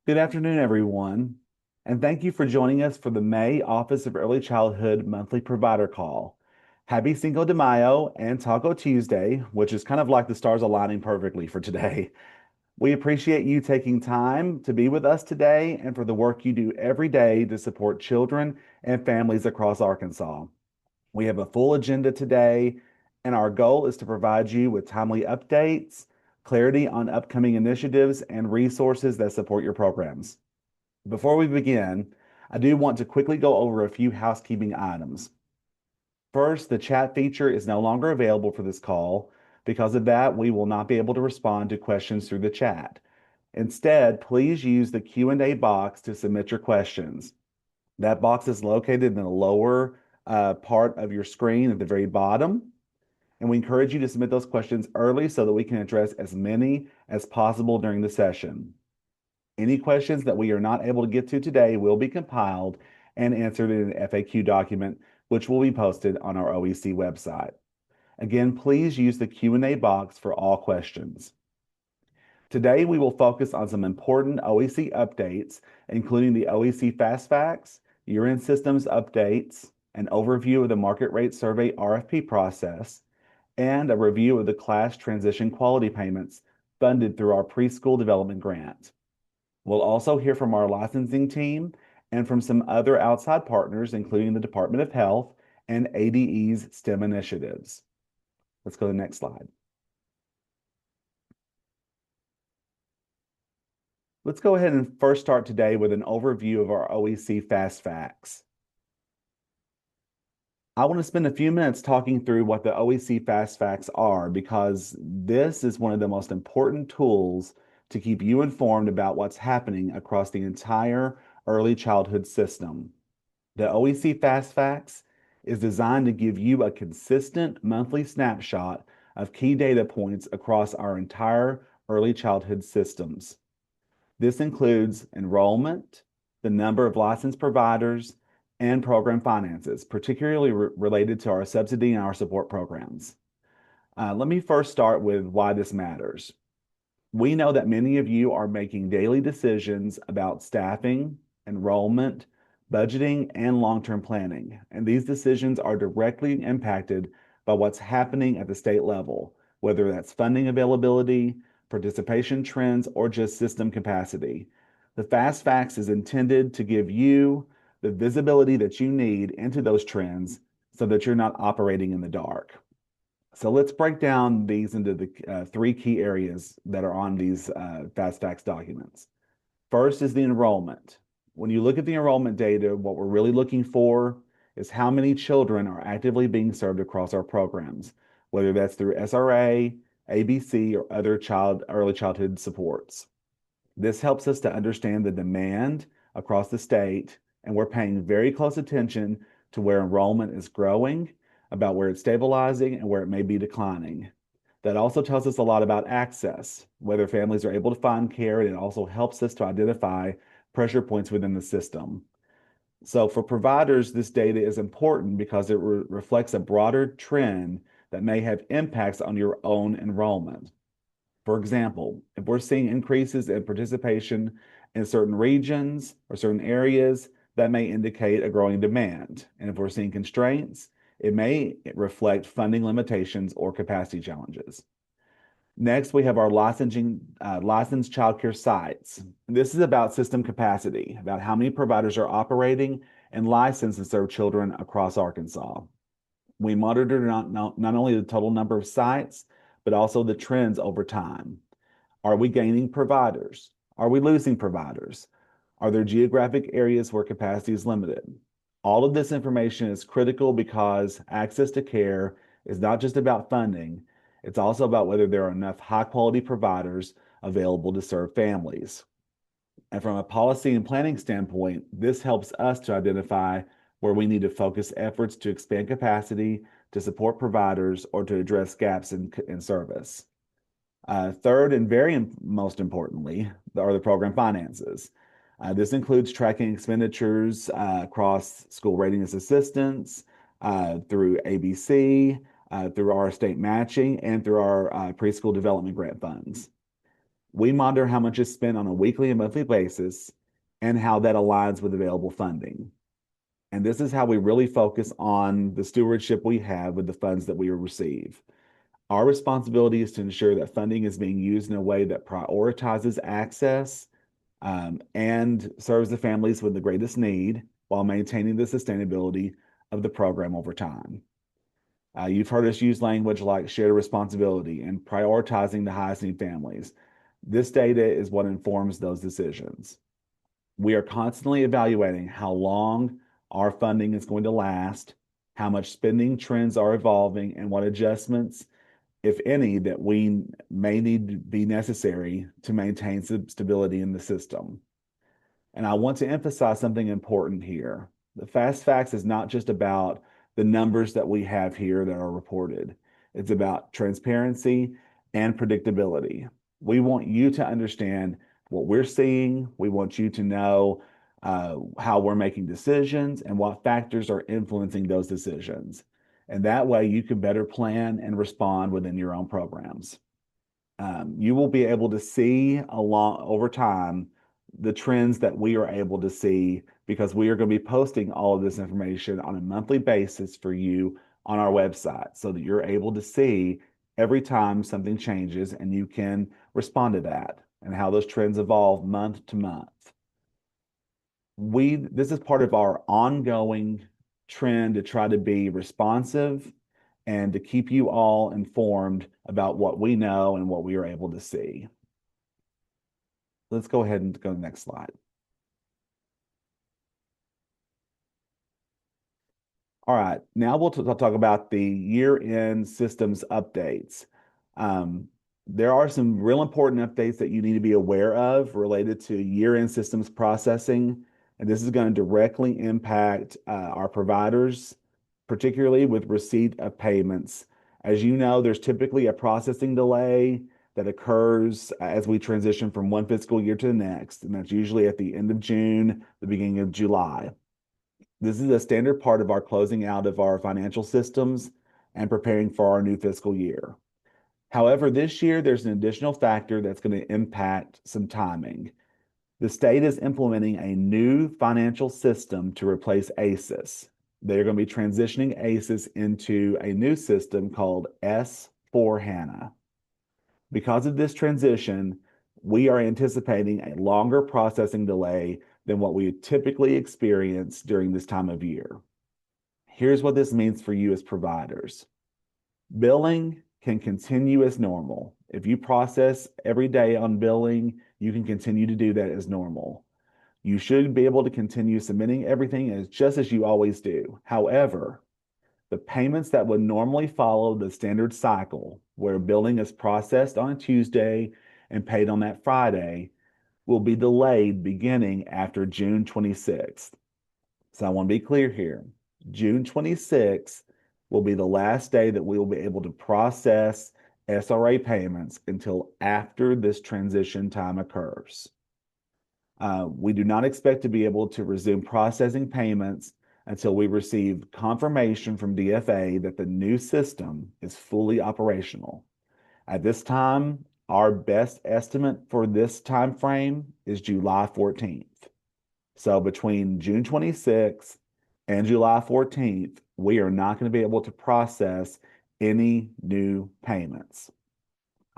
Good afternoon, everyone, and thank you for joining us for the May Office of Early Childhood Monthly Provider Call. Happy Cinco de Mayo and Taco Tuesday, which is kind of like the stars aligning perfectly for today. We appreciate you taking time to be with us today and for the work you do every day to support children and families across Arkansas. We have a full agenda today, and our goal is to provide you with timely updates, clarity on upcoming initiatives, and resources that support your programs. Before we begin, I do want to quickly go over a few housekeeping items. First, the chat feature is no longer available for this call. Because of that, we will not be able to respond to questions through the chat. Instead, please use the Q&A box to submit your questions. That box is located in the lower part of your screen at the very bottom. And we encourage you to submit those questions early so that we can address as many as possible during the session. Any questions that we are not able to get to today will be compiled and answered in an FAQ document, which will be posted on our OEC website. Again, please use the Q&A box for all questions. Today, we will focus on some important OEC updates, including the OEC Fast Facts, year-end systems updates, an overview of the market rate survey RFP process, and a review of the class transition quality payments funded through our preschool development grant. We'll also hear from our licensing team and from some other outside partners, including the Department of Health and ADE's STEM initiatives. Let's go to the next slide. Let's go ahead and first start today with an overview of our OEC Fast Facts. I want to spend a few minutes talking through what the OEC Fast Facts are because this is one of the most important tools to keep you informed about what's happening across the entire early childhood system. The OEC Fast Facts is designed to give you a consistent monthly snapshot of key data points across our entire early childhood systems. This includes enrollment, the number of licensed providers, and program finances, particularly related to our subsidy and our support programs. Let me first start with why this matters. We know that many of you are making daily decisions about staffing, enrollment, budgeting, and long-term planning, and these decisions are directly impacted by what's happening at the state level, whether that's funding availability, participation trends, or just system capacity. The Fast Facts is intended to give you the visibility that you need into those trends so that you're not operating in the dark. So let's break down these into the three key areas that are on these Fast Facts documents. First is the enrollment. When you look at the enrollment data, what we're really looking for is how many children are actively being served across our programs, whether that's through SRA, ABC, or other early childhood supports. This helps us to understand the demand across the state, and we're paying very close attention to where enrollment is growing, about where it's stabilizing, and where it may be declining. That also tells us a lot about access, whether families are able to find care, and it also helps us to identify pressure points within the system. So for providers, this data is important because it reflects a broader trend that may have impacts on your own enrollment. For example, if we're seeing increases in participation in certain regions or certain areas, that may indicate a growing demand. And if we're seeing constraints, it may reflect funding limitations or capacity challenges. Next, we have our licensed childcare sites. This is about system capacity, about how many providers are operating and licensed to serve children across Arkansas. We monitor not only the total number of sites, but also the trends over time. Are we gaining providers? Are we losing providers? Are there geographic areas where capacity is limited? All of this information is critical because access to care is not just about funding, it's also about whether there are enough high-quality providers available to serve families. And from a policy and planning standpoint, this helps us to identify where we need to focus efforts to expand capacity, to support providers, or to address gaps in service. Third, and most importantly, are the program finances. This includes tracking expenditures across school readiness assistance, through ABC, through our state matching, and through our preschool development grant funds. We monitor how much is spent on a weekly and monthly basis and how that aligns with available funding. And this is how we really focus on the stewardship we have with the funds that we receive. Our responsibility is to ensure that funding is being used in a way that prioritizes access and serves the families with the greatest need while maintaining the sustainability of the program over time. You've heard us use language like shared responsibility and prioritizing the highest need families. This data is what informs those decisions. We are constantly evaluating how long our funding is going to last, how much spending trends are evolving, and what adjustments, if any, that we may need to be necessary to maintain stability in the system. And I want to emphasize something important here. The Fast Facts is not just about the numbers that we have here that are reported. It's about transparency and predictability. We want you to understand what we're seeing. We want you to know how we're making decisions and what factors are influencing those decisions. And that way you can better plan and respond within your own programs. You will be able to see along over time the trends that we are able to see because we are going to be posting all of this information on a monthly basis for you on our website so that you're able to see every time something changes and you can respond to that and how those trends evolve month to month. This is part of our ongoing trend to try to be responsive and to keep you all informed about what we know and what we are able to see. Let's go ahead and go to the next slide. All right, now we'll talk about the year-end systems updates. There are some real important updates that you need to be aware of related to year-end systems processing, and this is going to directly impact our providers, particularly with receipt of payments. As you know, there's typically a processing delay that occurs as we transition from one fiscal year to the next, and that's usually at the end of June, the beginning of July. This is a standard part of our closing out of our financial systems and preparing for our new fiscal year. However, this year there's an additional factor that's going to impact some timing. The state is implementing a new financial system to replace ACES. They're going to be transitioning ACES into a new system called S/4HANA. Because of this transition, we are anticipating a longer processing delay than what we typically experience during this time of year. Here's what this means for you as providers. Billing can continue as normal. If you process every day on billing, you can continue to do that as normal. You should be able to continue submitting everything as just as you always do. However, the payments that would normally follow the standard cycle, where billing is processed on a Tuesday and paid on that Friday, will be delayed beginning after June 26th. So I want to be clear here. June 26th will be the last day that we will be able to process SRA payments until after this transition time occurs. We do not expect to be able to resume processing payments until we receive confirmation from DFA that the new system is fully operational. At this time, our best estimate for this time frame is July 14th. So between June 26th and July 14th, we are not going to be able to process any new payments.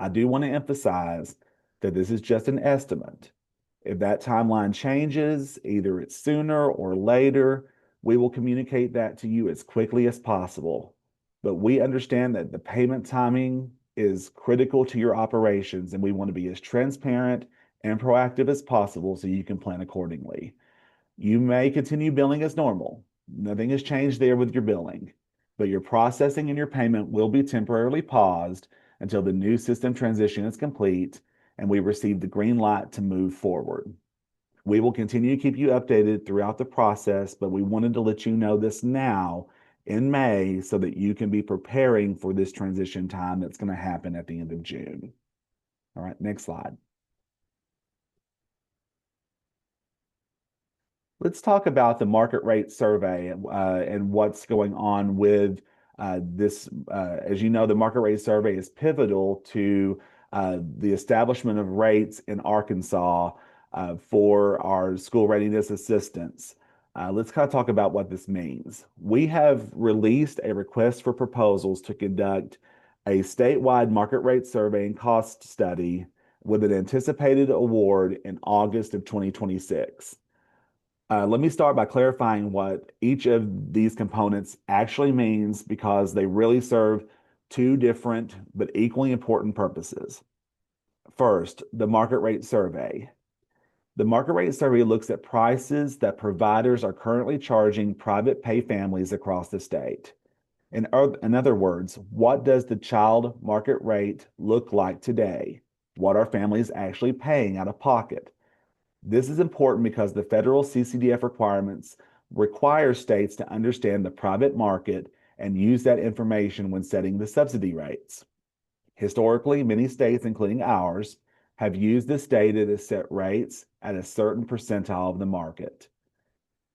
I do want to emphasize that this is just an estimate. If that timeline changes, either it's sooner or later, we will communicate that to you as quickly as possible. But we understand that the payment timing is critical to your operations, and we want to be as transparent and proactive as possible so you can plan accordingly. You may continue billing as normal. Nothing has changed there with your billing, but your processing and your payment will be temporarily paused until the new system transition is complete and we receive the green light to move forward. We will continue to keep you updated throughout the process, but we wanted to let you know this now in May so that you can be preparing for this transition time that's going to happen at the end of June. All right, next slide. Let's talk about the market rate survey and what's going on with this. As you know, the market rate survey is pivotal to the establishment of rates in Arkansas for our school readiness assistance. Let's kind of talk about what this means. We have released a request for proposals to conduct a statewide market rate survey and cost study with an anticipated award in August of 2026. Let me start by clarifying what each of these components actually means because they really serve two different but equally important purposes. First, the market rate survey. The market rate survey looks at prices that providers are currently charging private pay families across the state. In other words, what does the child market rate look like today? What are families actually paying out of pocket? This is important because the federal CCDF requirements require states to understand the private market and use that information when setting the subsidy rates. Historically, many states, including ours, have used this data to set rates at a certain percentile of the market.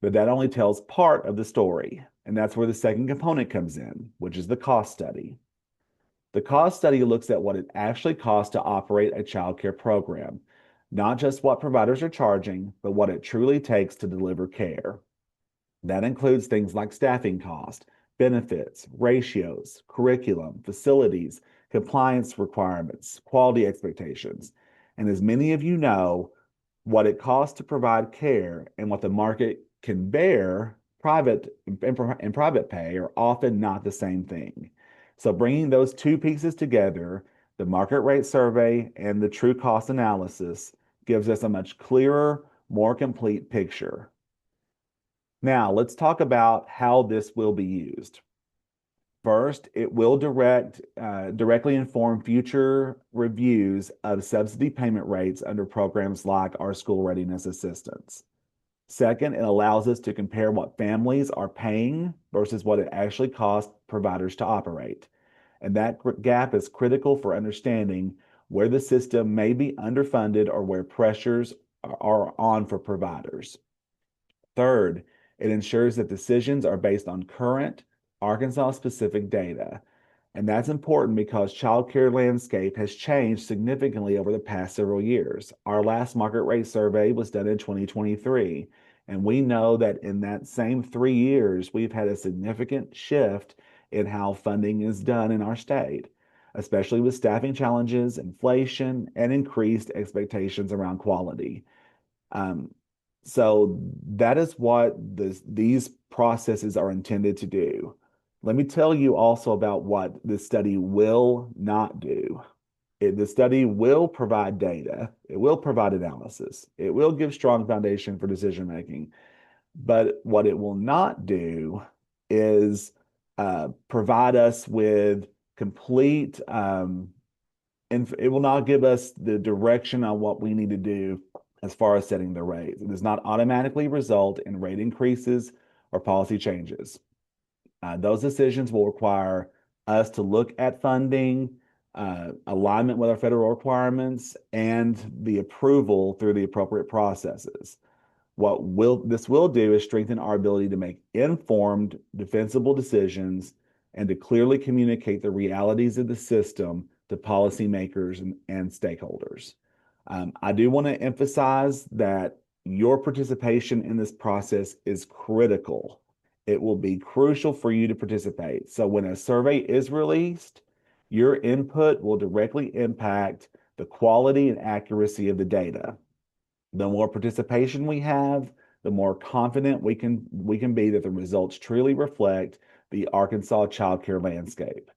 But that only tells part of the story, and that's where the second component comes in, which is the cost study. The cost study looks at what it actually costs to operate a child care program, not just what providers are charging, but what it truly takes to deliver care. That includes things like staffing cost, benefits, ratios, curriculum, facilities, compliance requirements, quality expectations. And as many of you know, what it costs to provide care and what the market can bear, private and private pay are often not the same thing. So bringing those two pieces together, the market rate survey and the true cost analysis, gives us a much clearer, more complete picture. Now, let's talk about how this will be used. First, it will directly inform future reviews of subsidy payment rates under programs like our school readiness assistance. Second, it allows us to compare what families are paying versus what it actually costs providers to operate. And that gap is critical for understanding where the system may be underfunded or where pressures are on for providers. Third, it ensures that decisions are based on current Arkansas-specific data. And that's important because childcare landscape has changed significantly over the past several years. Our last market rate survey was done in 2023, and we know that in that same 3 years, we've had a significant shift in how funding is done in our state, especially with staffing challenges, inflation, and increased expectations around quality. Um, so that is what these processes are intended to do. Let me tell you also about what this study will not do. The study will provide data, it will provide analysis, it will give strong foundation for decision making. But what it will not do is provide us with complete, and it will not give us the direction on what we need to do as far as setting the rates. It does not automatically result in rate increases or policy changes. Those decisions will require us to look at funding, alignment with our federal requirements, and the approval through the appropriate processes. This will do is strengthen our ability to make informed, defensible decisions and to clearly communicate the realities of the system to policymakers and stakeholders. I do want to emphasize that your participation in this process is critical. It will be crucial for you to participate. So when a survey is released, your input will directly impact the quality and accuracy of the data. The more participation we have, the more confident we can be that the results truly reflect the Arkansas childcare landscape.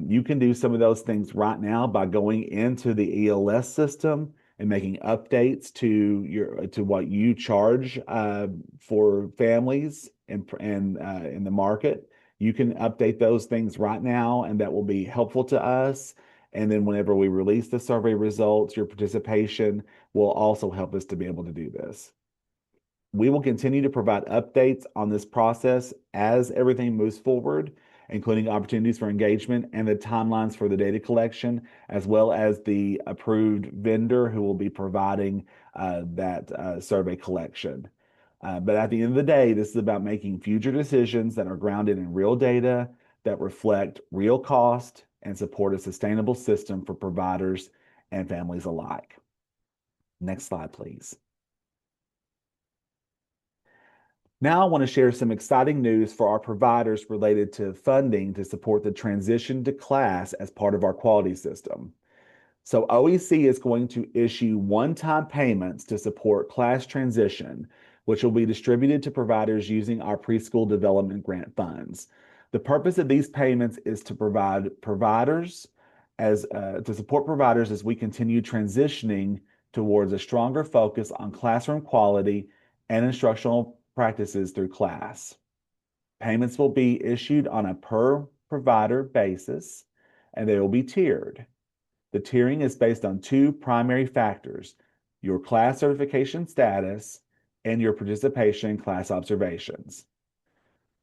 You can do some of those things right now by going into the ELS system and making updates to what you charge for families and in the market. You can update those things right now, and that will be helpful to us. And then whenever we release the survey results, your participation will also help us to be able to do this. We will continue to provide updates on this process as everything moves forward, including opportunities for engagement and the timelines for the data collection, as well as the approved vendor who will be providing that survey collection. But at the end of the day, this is about making future decisions that are grounded in real data, that reflect real cost and support a sustainable system for providers and families alike. Next slide, please. Now I want to share some exciting news for our providers related to funding to support the transition to class as part of our quality system. So OEC is going to issue one-time payments to support class transition, which will be distributed to providers using our preschool development grant funds. The purpose of these payments is to provide providers to support providers as we continue transitioning towards a stronger focus on classroom quality and instructional practices through class. Payments will be issued on a per provider basis, and they will be tiered. The tiering is based on two primary factors: your class certification status and your participation in class observations.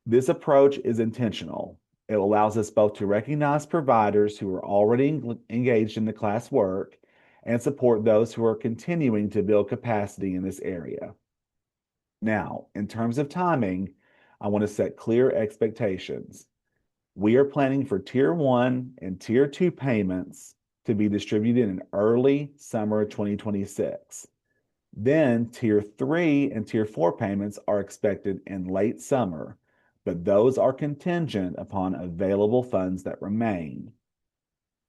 This approach is intentional. It allows us both to recognize providers who are already engaged in the class work and support those who are continuing to build capacity in this area. Now, in terms of timing, I want to set clear expectations. We are planning for Tier 1 and Tier 2 payments to be distributed in early summer 2026. Then Tier 3 and Tier 4 payments are expected in late summer, but those are contingent upon available funds that remain.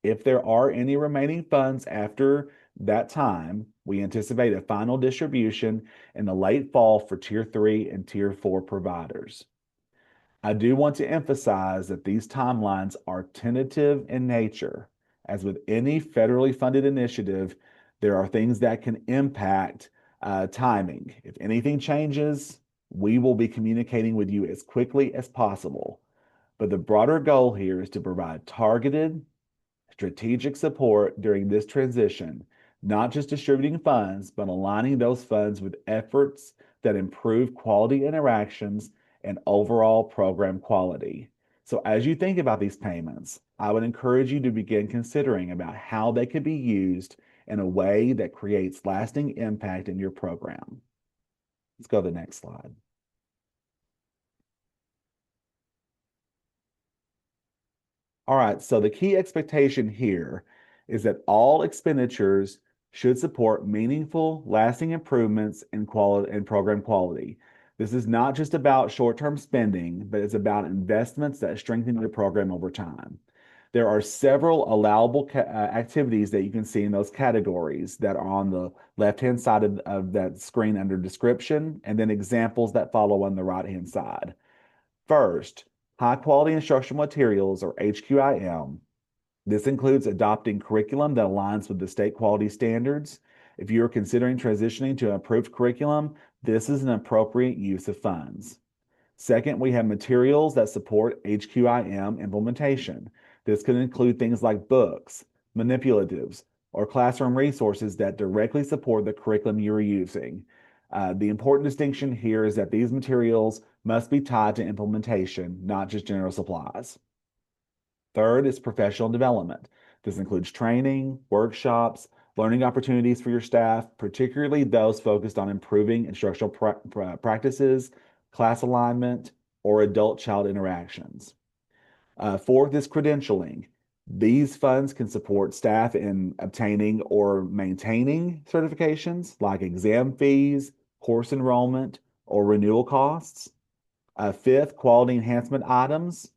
If there are any remaining funds after that time, we anticipate a final distribution in the late fall for Tier 3 and Tier 4 providers. I do want to emphasize that these timelines are tentative in nature. As with any federally funded initiative, there are things that can impact timing. If anything changes, we will be communicating with you as quickly as possible. But the broader goal here is to provide targeted, strategic support during this transition, not just distributing funds, but aligning those funds with efforts that improve quality interactions and overall program quality. So as you think about these payments, I would encourage you to begin considering about how they could be used in a way that creates lasting impact in your program. Let's go to the next slide. All right, so the key expectation here is that all expenditures should support meaningful, lasting improvements in quality and program quality. This is not just about short-term spending, but it's about investments that strengthen your program over time. There are several allowable activities that you can see in those categories that are on the left-hand side of that screen under description, and then examples that follow on the right-hand side. First, high quality instructional materials, or HQIM. This includes adopting curriculum that aligns with the state quality standards. If you are considering transitioning to an approved curriculum, this is an appropriate use of funds. Second, we have materials that support HQIM implementation. This can include things like books, manipulatives, or classroom resources that directly support the curriculum you are using. The important distinction here is that these materials must be tied to implementation, not just general supplies. Third is professional development. This includes training, workshops, learning opportunities for your staff, particularly those focused on improving instructional practices, class alignment, or adult-child interactions. Fourth is credentialing. These funds can support staff in obtaining or maintaining certifications like exam fees, course enrollment, or renewal costs. Fifth, quality enhancement items.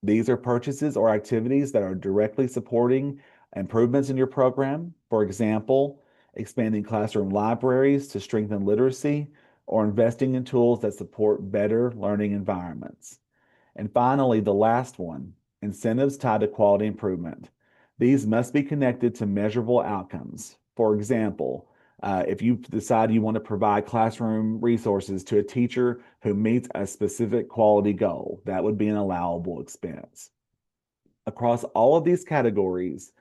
These are purchases or activities that are directly supporting improvements in your program. For example, expanding classroom libraries to strengthen literacy or investing in tools that support better learning environments. And finally, the last one, incentives tied to quality improvement. These must be connected to measurable outcomes. For example, if you decide you want to provide classroom resources to a teacher who meets a specific quality goal, that would be an allowable expense. Across all of these categories,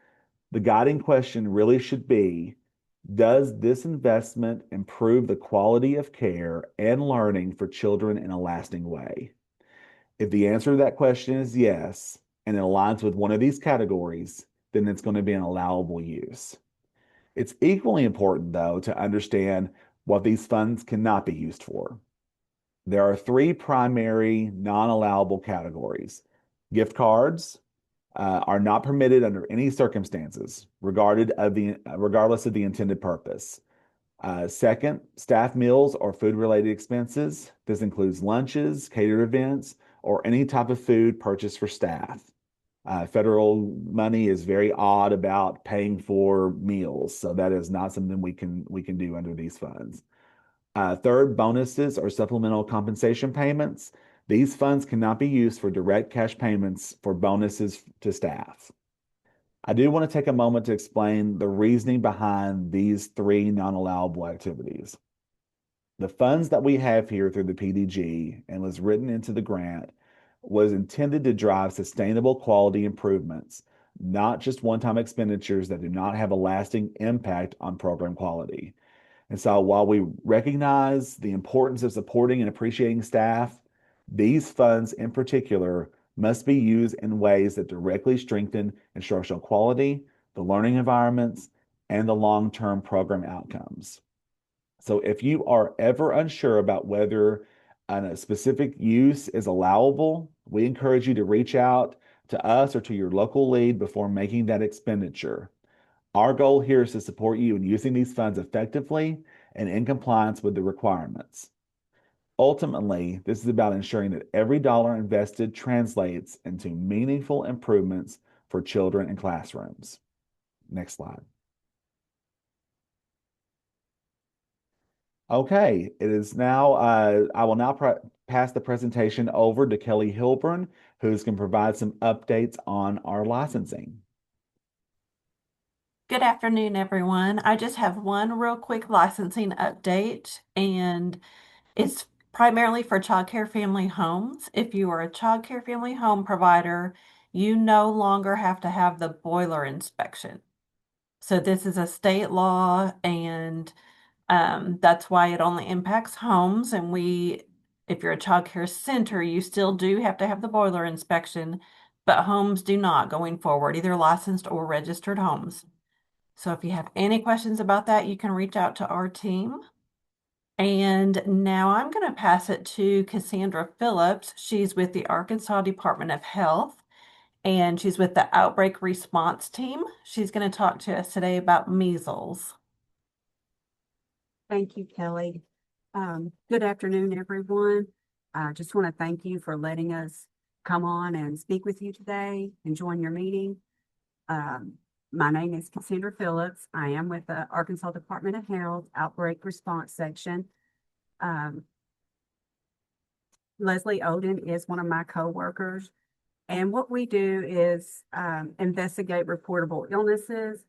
the guiding question really should be, does this investment improve the quality of care and learning for children in a lasting way? If the answer to that question is yes, and it aligns with one of these categories, then it's going to be an allowable use. It's equally important, though, to understand what these funds cannot be used for. There are three primary non-allowable categories: gift cards, are not permitted under any circumstances, regardless of the intended purpose. Second, staff meals or food-related expenses. This includes lunches, catered events, or any type of food purchased for staff. Federal money is very odd about paying for meals, so that is not something we can do under these funds. Third, bonuses or supplemental compensation payments. These funds cannot be used for direct cash payments for bonuses to staff. I do want to take a moment to explain the reasoning behind these three non-allowable activities. The funds that we have here through the PDG and was written into the grant was intended to drive sustainable quality improvements, not just one-time expenditures that do not have a lasting impact on program quality. And so while we recognize the importance of supporting and appreciating staff, these funds in particular must be used in ways that directly strengthen instructional quality, the learning environments, and the long-term program outcomes. So if you are ever unsure about whether a specific use is allowable, we encourage you to reach out to us or to your local lead before making that expenditure. Our goal here is to support you in using these funds effectively and in compliance with the requirements. Ultimately, this is about ensuring that every dollar invested translates into meaningful improvements for children in classrooms. Next slide. Okay, it is now, I will now pass the presentation over to Kelly Hilburn, who's going to provide some updates on our licensing. Good afternoon, everyone. I just have one real quick licensing update, and it's primarily for child care family homes. If you are a child care family home provider, you no longer have to have the boiler inspection. So this is a state law, and that's why it only impacts homes. And if you're a child care center, you still do have to have the boiler inspection, but homes do not going forward, either licensed or registered homes. So if you have any questions about that, you can reach out to our team. And now I'm going to pass it to Cassandra Phillips. She's with the Arkansas Department of Health, and she's with the Outbreak Response Team. She's going to talk to us today about measles. Thank you, Kelly. Good afternoon, everyone. I just want to thank you for letting us come on and speak with you today and join your meeting. My name is Cassandra Phillips. I am with the Arkansas Department of Health Outbreak Response Section. Leslie Oden is one of my co-workers. And what we do is investigate reportable illnesses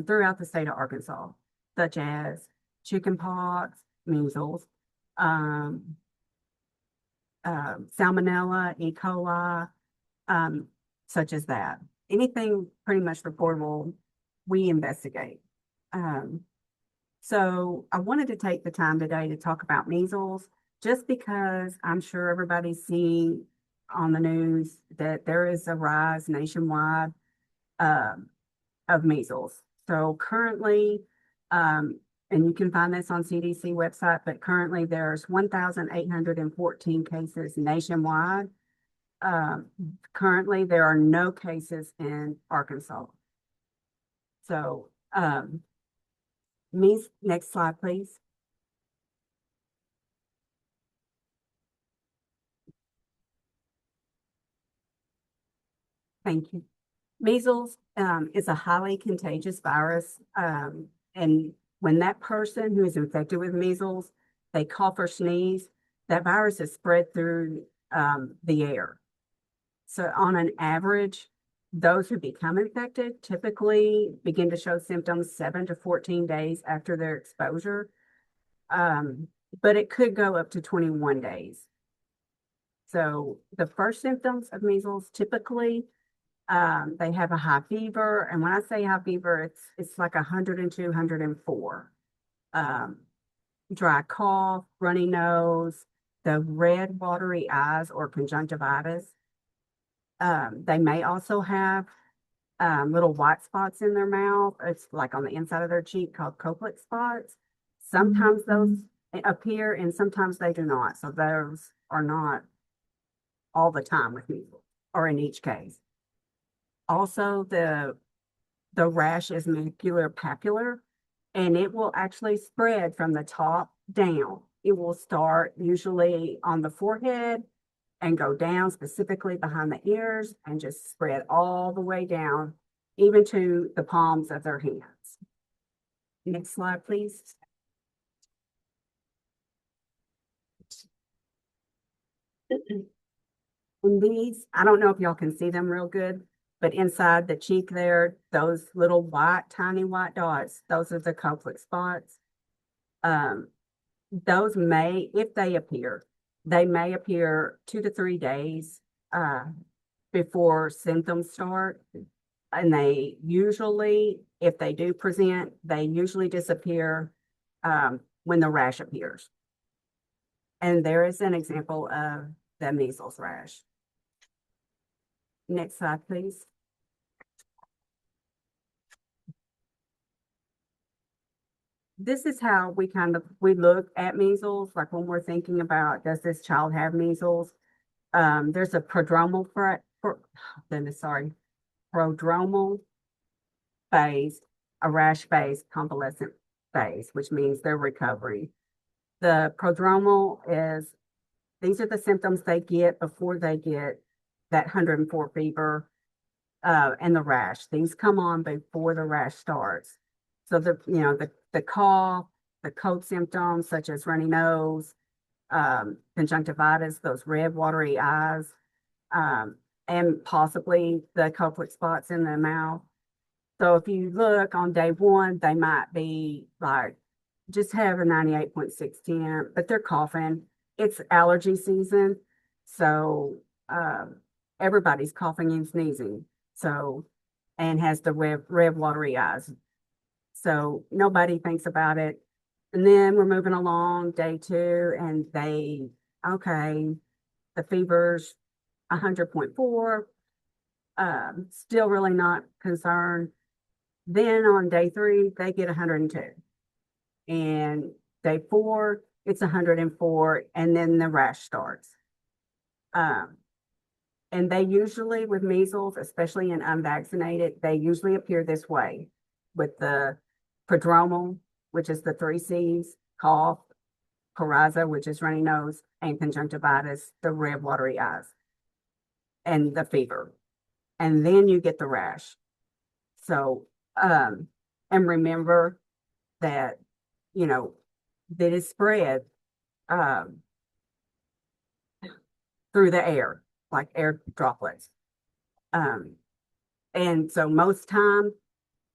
throughout the state of Arkansas, such as chickenpox, measles, salmonella, E. coli, such as that. Anything pretty much reportable, we investigate. So I wanted to take the time today to talk about measles, just because I'm sure everybody's seeing on the news that there is a rise nationwide of measles. So currently, and you can find this on CDC website, but currently there's 1,814 cases nationwide. Currently, there are no cases in Arkansas. So, next slide, please. Thank you. Measles is a highly contagious virus, and when that person who is infected with measles, they cough or sneeze, that virus is spread through the air. So on an average, those who become infected typically begin to show symptoms 7 to 14 days after their exposure, but it could go up to 21 days. So the first symptoms of measles typically they have a high fever, and when I say high fever, it's like 102, 104. Dry cough, runny nose, the red watery eyes or conjunctivitis. They may also have little white spots in their mouth. It's like on the inside of their cheek called Koplik spots. Sometimes those appear and sometimes they do not. So those are not all the time with measles or in each case. Also, the rash is macular papular, and it will actually spread from the top down. It will start usually on the forehead and go down specifically behind the ears and just spread all the way down, even to the palms of their hands. Next slide, please. And these, I don't know if y'all can see them real good, but inside the cheek there, those little white, tiny white dots, those are the Koplik spots. Those may, if they may appear 2 to 3 days before symptoms start. And they usually, if they do present, they usually disappear when the rash appears. And there is an example of the measles rash. Next slide, please. This is how we look at measles, like when we're thinking about, does this child have measles? There's a prodromal prodromal phase, a rash phase, convalescent phase, which means they're recovering. The prodromal is, these are the symptoms they get before they get that 104 fever and the rash. These come on before the rash starts. So the cough, the cold symptoms such as runny nose, conjunctivitis, those red watery eyes, and possibly the Koplik spots in the mouth. So if you look on day one, they might be like, just have a 98.6 temp, but they're coughing. It's allergy season. So everybody's coughing and sneezing. So, and has the red watery eyes. So nobody thinks about it. And then we're moving along day 2 and okay, the fever's 100.4, still really not concerned. Then on day 3, they get 102. And day 4, it's 104, and then the rash starts. And they usually, with measles, especially in unvaccinated, they usually appear this way with the prodromal, which is the 3 C's, cough, coryza, which is runny nose, and conjunctivitis, the red watery eyes, and the fever. And then you get the rash. So, and remember that, that is spread through the air, like air droplets. And so most time,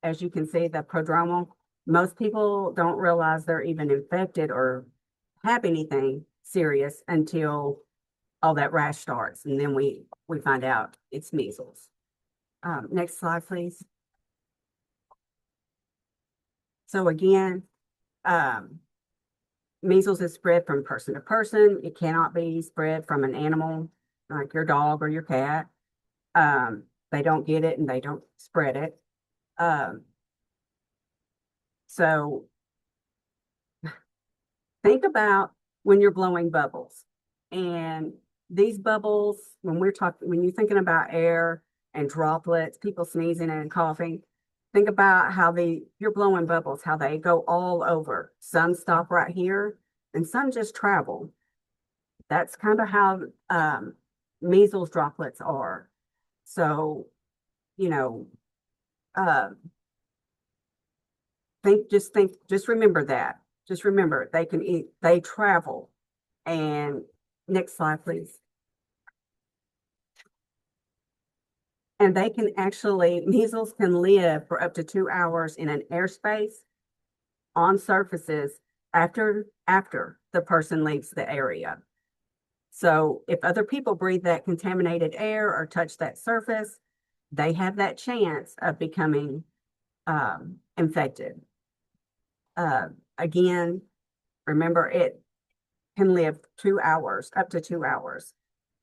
as you can see, the prodromal, most people don't realize they're even infected or have anything serious until all that rash starts. And then we find out it's measles. Next slide, please. So again, measles is spread from person to person. It cannot be spread from an animal like your dog or your cat. They don't get it and they don't spread it. So think about when you're blowing bubbles. And these bubbles, when you're thinking about air and droplets, people sneezing and coughing, think about how you're blowing bubbles, how they go all over. Some stop right here and some just travel. That's kind of how measles droplets are. So, just remember that. Just remember they travel. And next slide, please. And measles can live for up to 2 hours in an airspace on surfaces after the person leaves the area. So if other people breathe that contaminated air or touch that surface, they have that chance of becoming infected. Again, remember it can live 2 hours, up to 2 hours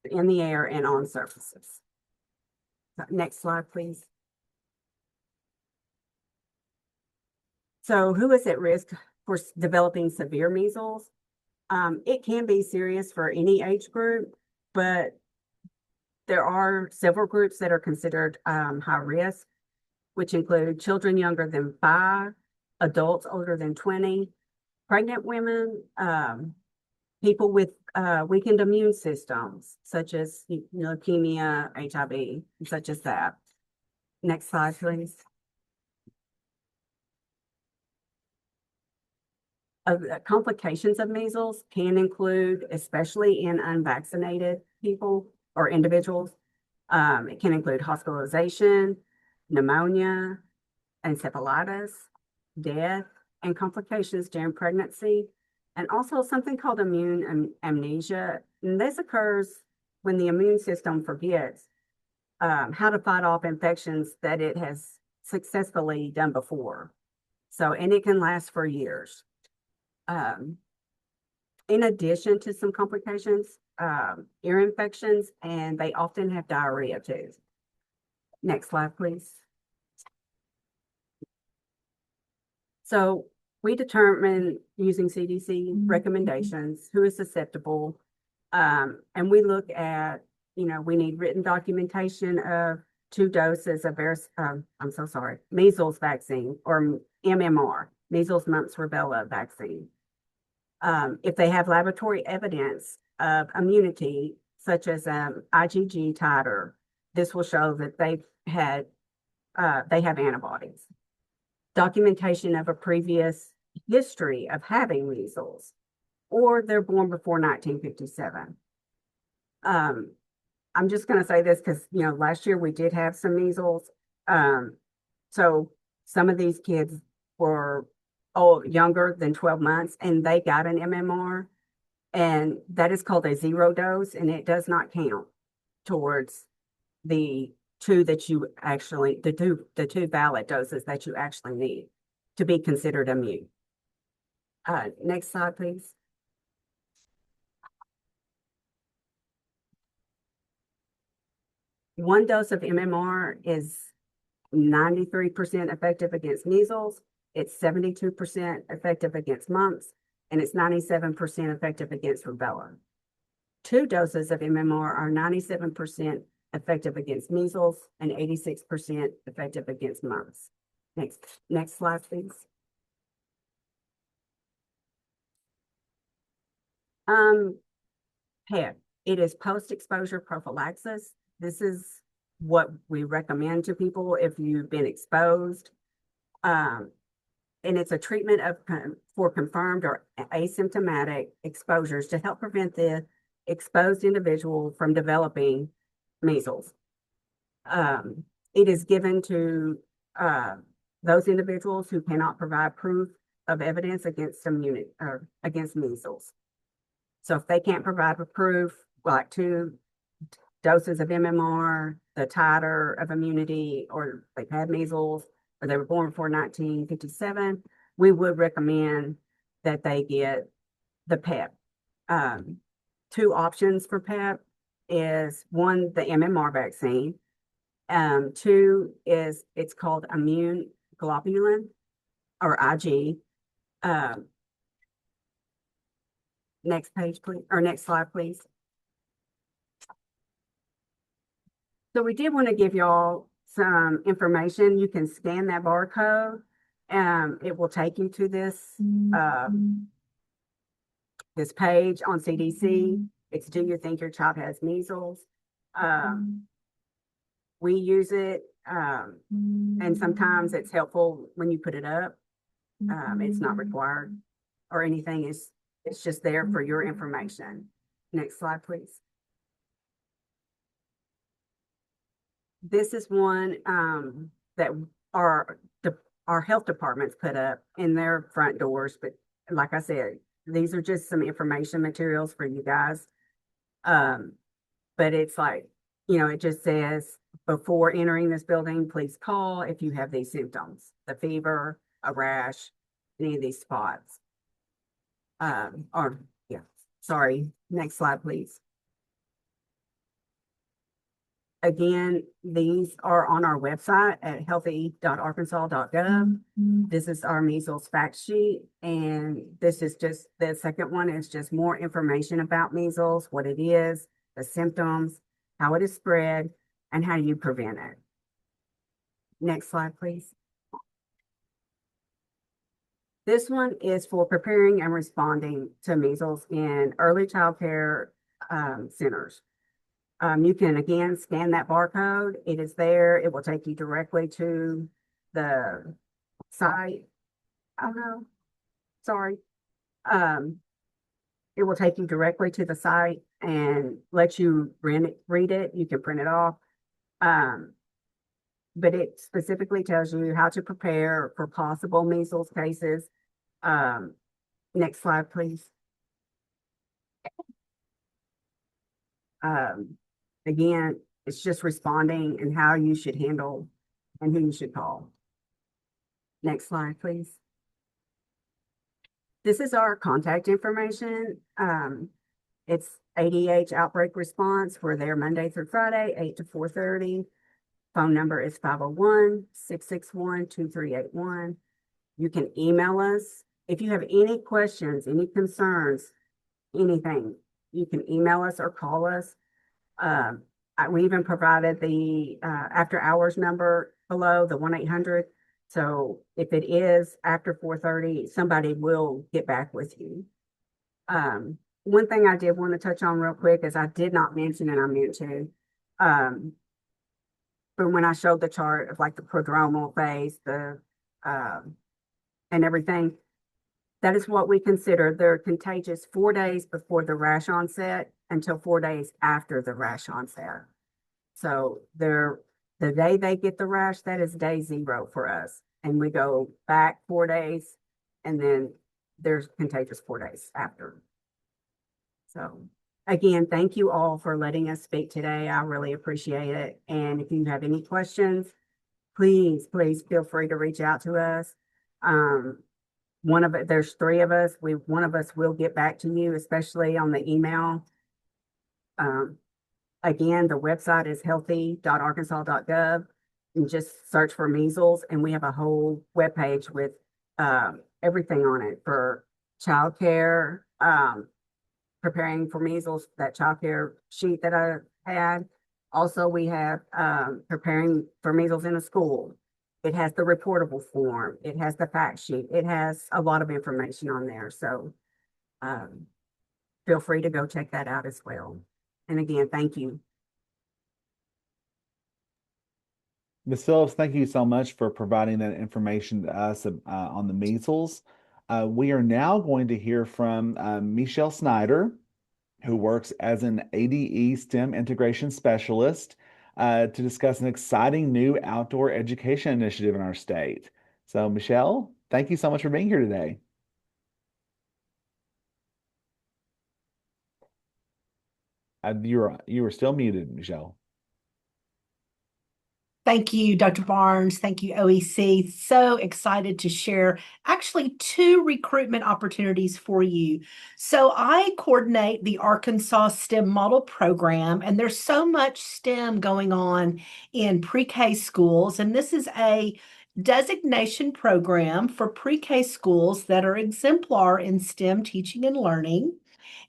in the air and on surfaces. Next slide, please. So who is at risk for developing severe measles? It can be serious for any age group, but there are several groups that are considered high risk, which include children younger than 5, adults older than 20, pregnant women, people with weakened immune systems, such as leukemia, HIV, such as that. Next slide, please. Complications of measles can include, especially in unvaccinated people or individuals, it can include hospitalization, pneumonia, encephalitis, death, and complications during pregnancy, and also something called immune amnesia. And this occurs when the immune system forgets how to fight off infections that it has successfully done before. So, and it can last for years. In addition to some complications, ear infections, and they often have diarrhea too. Next slide, please. So we determine using CDC recommendations who is susceptible, and we look at, we need written documentation of 2 doses of measles vaccine or MMR, measles, mumps, rubella vaccine. If they have laboratory evidence of immunity, such as IgG titer, this will show that they have antibodies. Documentation of a previous history of having measles, or they're born before 1957. I'm just going to say this because, last year we did have some measles. So some of these kids were younger than 12 months, and they got an MMR, and that is called a 0 dose, and it does not count towards the two valid doses that you actually need to be considered immune. Next slide, please. One dose of MMR is 93% effective against measles. It's 72% effective against mumps, and it's 97% effective against rubella. 2 doses of MMR are 97% effective against measles and 86% effective against mumps. Next slide, please. PEP. It is post-exposure prophylaxis. This is what we recommend to people if you've been exposed. And it's a treatment for confirmed or asymptomatic exposures to help prevent the exposed individual from developing measles. It is given to those individuals who cannot provide proof of evidence against immunity or against measles. So if they can't provide a proof, like 2 doses of MMR, the titer of immunity, or they've had measles, or they were born before 1957, we would recommend that they get the PEP. 2 options for PEP is 1, the MMR vaccine. 2 is, it's called immune globulin, or IG. Next page, please, or next slide, please. So we did want to give y'all some information. You can scan that barcode, and it will take you to this this page on CDC. It's do you think your child has measles? We use it, and sometimes it's helpful when you put it up. It's not required or anything. It's just there for your information. Next slide, please. This is one that our health departments put up in their front doors. But like I said, these are just some information materials for you guys. But it's like, it just says, before entering this building, please call if you have these symptoms, the fever, a rash, any of these spots. Sorry, next slide, please. Again, these are on our website at healthy.arkansas.gov. This is our measles fact sheet, and this is just, the second one is just more information about measles, what it is, the symptoms, how it is spread, and how you prevent it. Next slide, please. This one is for preparing and responding to measles in early child care centers. You can again scan that barcode. It is there. It will take you directly to the site. Oh no, sorry. It will take you directly to the site and let you read it. You can print it off. But it specifically tells you how to prepare for possible measles cases. Next slide, please. Again, it's just responding and how you should handle and who you should call. Next slide, please. This is our contact information. It's ADH Outbreak Response. We're there Monday through Friday, 8 to 4:30. Phone number is 501-661-2381. You can email us. If you have any questions, any concerns, anything, you can email us or call us. We even provided the after hours number below, the 1-800. So if it is after 4:30, somebody will get back with you. One thing I did want to touch on real quick is I did not mention, and I meant to, but when I showed the chart of like the prodromal phase, and everything, that is what we consider. They're contagious 4 days before the rash onset until 4 days after the rash onset. So the day they get the rash, that is day 0 for us. And we go back 4 days, and then there's contagious 4 days after. So again, thank you all for letting us speak today. I really appreciate it. And if you have any questions, please feel free to reach out to us. There's 3 of us. One of us will get back to you, especially on the email. Again, the website is healthy.arkansas.gov, and just search for measles, and we have a whole webpage with everything on it for childcare, preparing for measles, that childcare sheet that I had. Also, we have preparing for measles in a school. It has the reportable form. It has the fact sheet. It has a lot of information on there. So feel free to go check that out as well. And again, thank you. Ms. Phillips, thank you so much for providing that information to us on the measles. We are now going to hear from Michelle Snyder, who works as an ADE STEM integration specialist, to discuss an exciting new outdoor education initiative in our state. So, Michelle, thank you so much for being here today. You were still muted, Michelle. Thank you, Dr. Barnes. Thank you, OEC. So excited to share actually 2 recruitment opportunities for you. So I coordinate the Arkansas STEM Model Program, and there's so much STEM going on in pre-K schools, and this is a designation program for pre-K schools that are exemplar in STEM teaching and learning.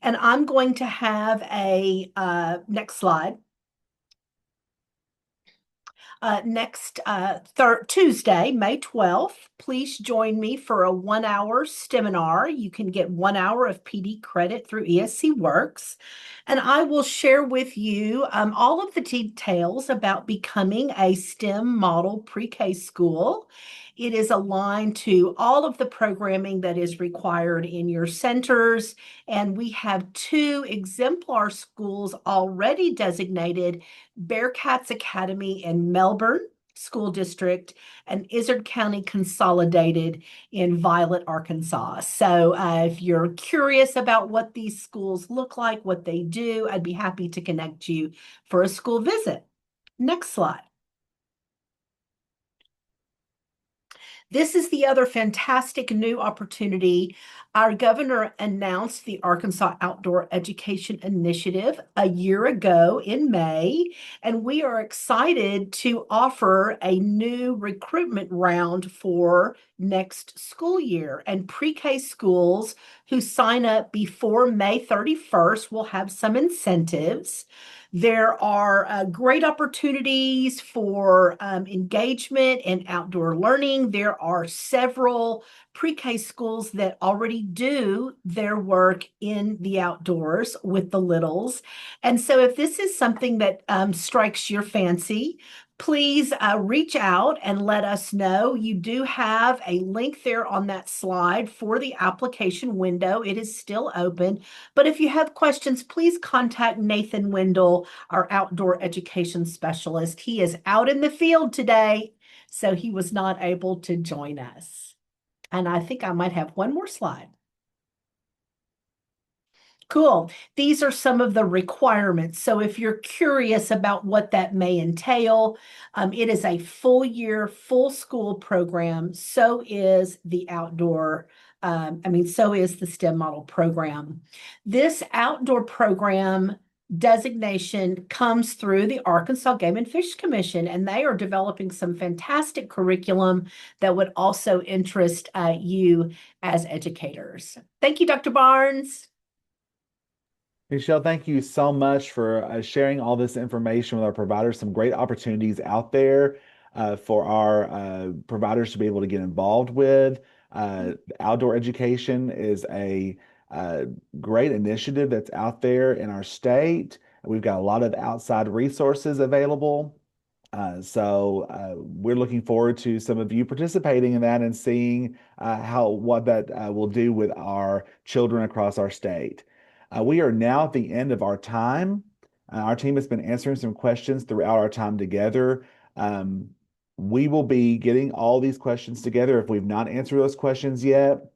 And I'm going to have a next slide. Next Tuesday, May 12th, please join me for a 1-hour seminar. You can get 1 hour of PD credit through ESC Works. And I will share with you all of the details about becoming a STEM model pre-K school. It is aligned to all of the programming that is required in your centers. And we have 2 exemplar schools already designated: Bearcats Academy in Melbourne School District and Izard County Consolidated in Violet, Arkansas. So if you're curious about what these schools look like, what they do, I'd be happy to connect you for a school visit. Next slide. This is the other fantastic new opportunity. Our governor announced the Arkansas Outdoor Education Initiative a year ago in May, and we are excited to offer a new recruitment round for next school year. And pre-K schools who sign up before May 31st will have some incentives. There are great opportunities for engagement and outdoor learning. There are several pre-K schools that already do their work in the outdoors with the littles. And so if this is something that strikes your fancy, please reach out and let us know. You do have a link there on that slide for the application window. It is still open. But if you have questions, please contact Nathan Wendell, our outdoor education specialist. He is out in the field today, so he was not able to join us. And I think I might have one more slide. Cool. These are some of the requirements. So if you're curious about what that may entail, it is a full year, full school program. So is the outdoor, so is the STEM model program. This outdoor program designation comes through the Arkansas Game and Fish Commission, and they are developing some fantastic curriculum that would also interest you as educators. Thank you, Dr. Barnes. Michelle, thank you so much for sharing all this information with our providers. Some great opportunities out there for our providers to be able to get involved with. Outdoor education is a great initiative that's out there in our state. We've got a lot of outside resources available. We're looking forward to some of you participating in that and seeing what that will do with our children across our state. We are now at the end of our time. Our team has been answering some questions throughout our time together. We will be getting all these questions together. If we've not answered those questions yet,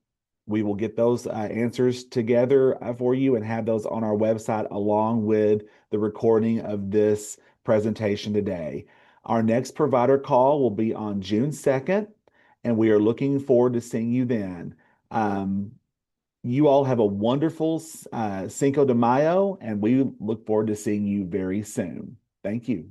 we will get those answers together for you and have those on our website along with the recording of this presentation today. Our next provider call will be on June 2nd, and we are looking forward to seeing you then. You all have a wonderful Cinco de Mayo, and we look forward to seeing you very soon. Thank you.